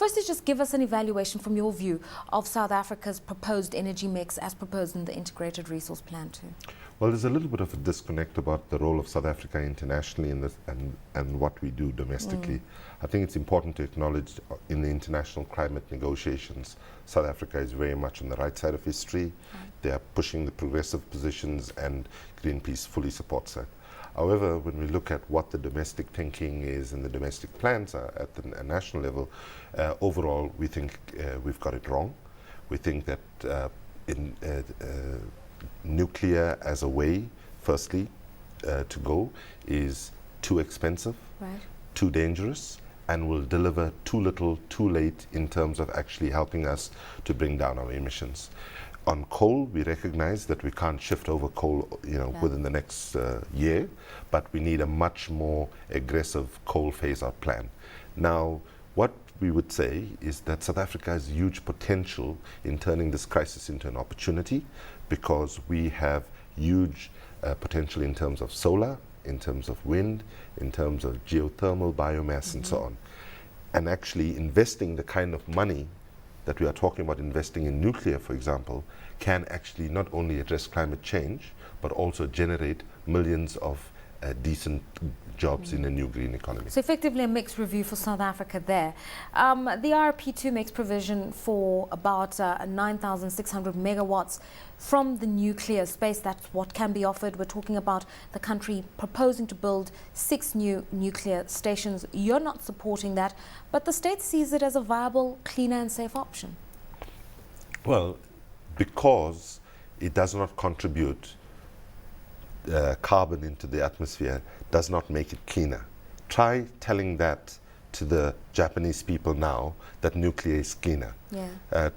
Firstly, just give us an evaluation from your view of South Africa's proposed energy mix as proposed in the Integrated Resource Plan too. Well, there's a little bit of a disconnect about the role of South Africa internationally in this and what we do domestically. I think it's important to acknowledge in the international climate negotiations, South Africa is very much on the right side of history. They are pushing the progressive positions, and Greenpeace fully supports that. However, when we look at what the domestic thinking is and the domestic plans are at the national level, overall we think we've got it wrong. We think that nuclear as a way, firstly, to go is too expensive, too dangerous, and will deliver too little, too late in terms of actually helping us to bring down our emissions. On coal, we recognize that we can't shift over coal, within the next year, but we need a much more aggressive coal phase-out plan. Now, what we would say is that South Africa has huge potential in turning this crisis into an opportunity, because we have huge potential in terms of solar, in terms of wind, in terms of geothermal biomass, and so on. And actually investing the kind of money that we are talking about investing in nuclear, for example, can actually not only address climate change, but also generate millions of decent jobs in a new green economy. So effectively a mixed review for South Africa there. The RP2 makes provision for about 9,600 megawatts from the nuclear space. That's what can be offered. We're talking about the country proposing to build 6 new nuclear stations. You're not supporting that, but the state sees it as a viable, cleaner and safe option. Well, because it does not contribute carbon into the atmosphere, does not make it cleaner. Try telling that to the Japanese people now that nuclear is cleaner.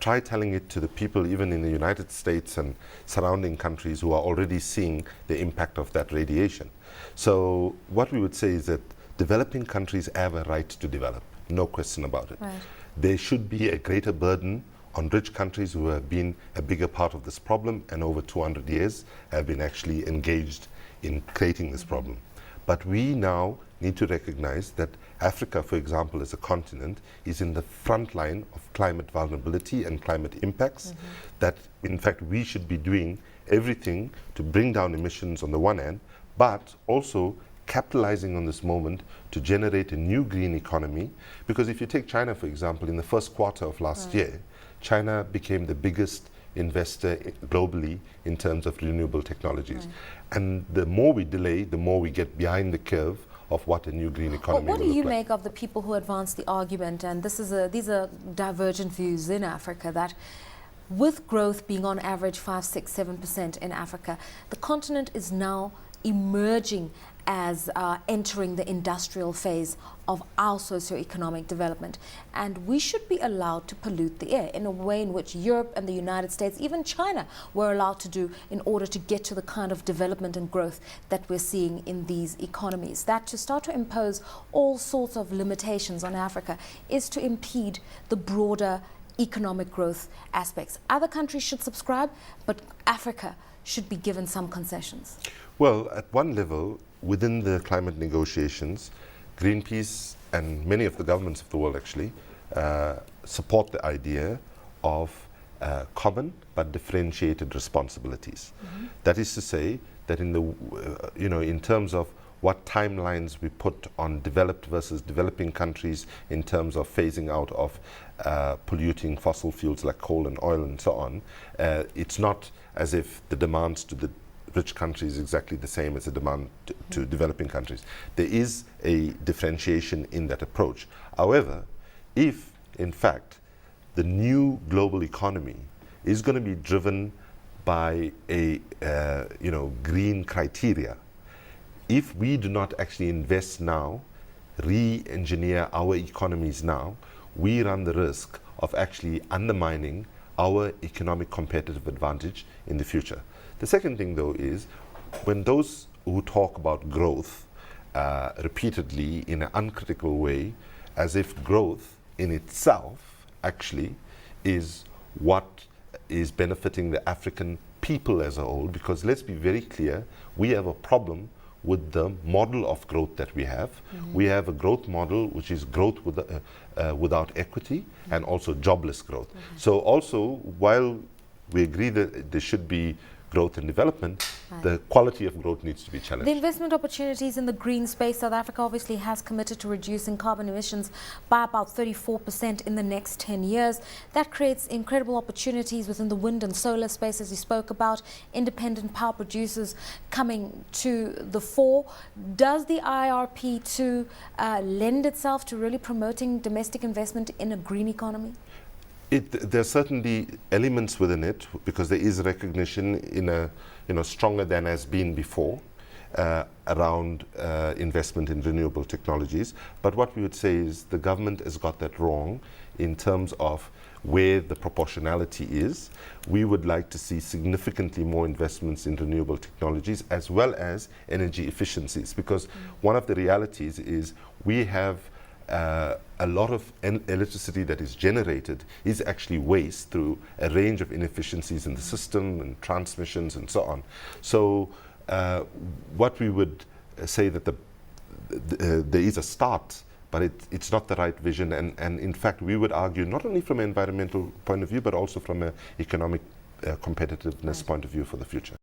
Try telling it to the people even in the United States and surrounding countries who are already seeing the impact of that radiation. So what we would say is that developing countries have a right to develop, no question about it. There should be a greater burden on rich countries who have been a bigger part of this problem and over 200 years have been actually engaged in creating this problem. But we now need to recognize that Africa, for example, as a continent, is in the front line of climate vulnerability and climate impacts, that in fact we should be doing everything to bring down emissions on the one hand, but also capitalizing on this moment to generate a new green economy. Because if you take China, for example, in the first quarter of last year, China became the biggest investor globally in terms of renewable technologies. And the more we delay, the more we get behind the curve of what a new green economy will look like. What do you make of the people who advance the argument, and these are divergent views in Africa, that with growth being on average 5, 6, 7% in Africa, the continent is now emerging as entering the industrial phase of our socio-economic development, and we should be allowed to pollute the air in a way in which Europe and the United States, even China, were allowed to do in order to get to the kind of development and growth that we're seeing in these economies. That to start to impose all sorts of limitations on Africa is to impede the broader economic growth aspects. Other countries should subscribe, but Africa should be given some concessions. Well, at one level, within the climate negotiations, Greenpeace and many of the governments of the world actually support the idea of common but differentiated responsibilities. That is to say that in the in terms of what timelines we put on developed versus developing countries in terms of phasing out of polluting fossil fuels like coal and oil and so on, it's not as if the demands to the rich countries is exactly the same as the demand to developing countries. There is a differentiation in that approach. However, if in fact the new global economy is going to be driven by a green criteria, if we do not actually invest now, re-engineer our economies now, we run the risk of actually undermining our economic competitive advantage in the future. The second thing, though, is when those who talk about growth repeatedly in an uncritical way, as if growth in itself actually is what is benefiting the African people as a whole, because let's be very clear, we have a problem with the model of growth that we have. We have a growth model which is growth without equity and also jobless growth. So also, while we agree that there should be growth and development, the quality of growth needs to be challenged. The investment opportunities in the green space, South Africa obviously has committed to reducing carbon emissions by about 34% in the next 10 years. That creates incredible opportunities within the wind and solar space, as you spoke about, independent power producers coming to the fore. Does the IRP2 lend itself to really promoting domestic investment in a green economy? There are certainly elements within it, because there is recognition in a stronger than has been before around investment in renewable technologies. But what we would say is the government has got that wrong in terms of where the proportionality is. We would like to see significantly more investments in renewable technologies as well as energy efficiencies, because one of the realities is we have a lot of electricity that is generated is actually waste through a range of inefficiencies in the system and transmissions and so on. So what we would say that there is a start, but it's not the right vision, and in fact we would argue not only from an environmental point of view but also from an economic competitiveness point of view for the future.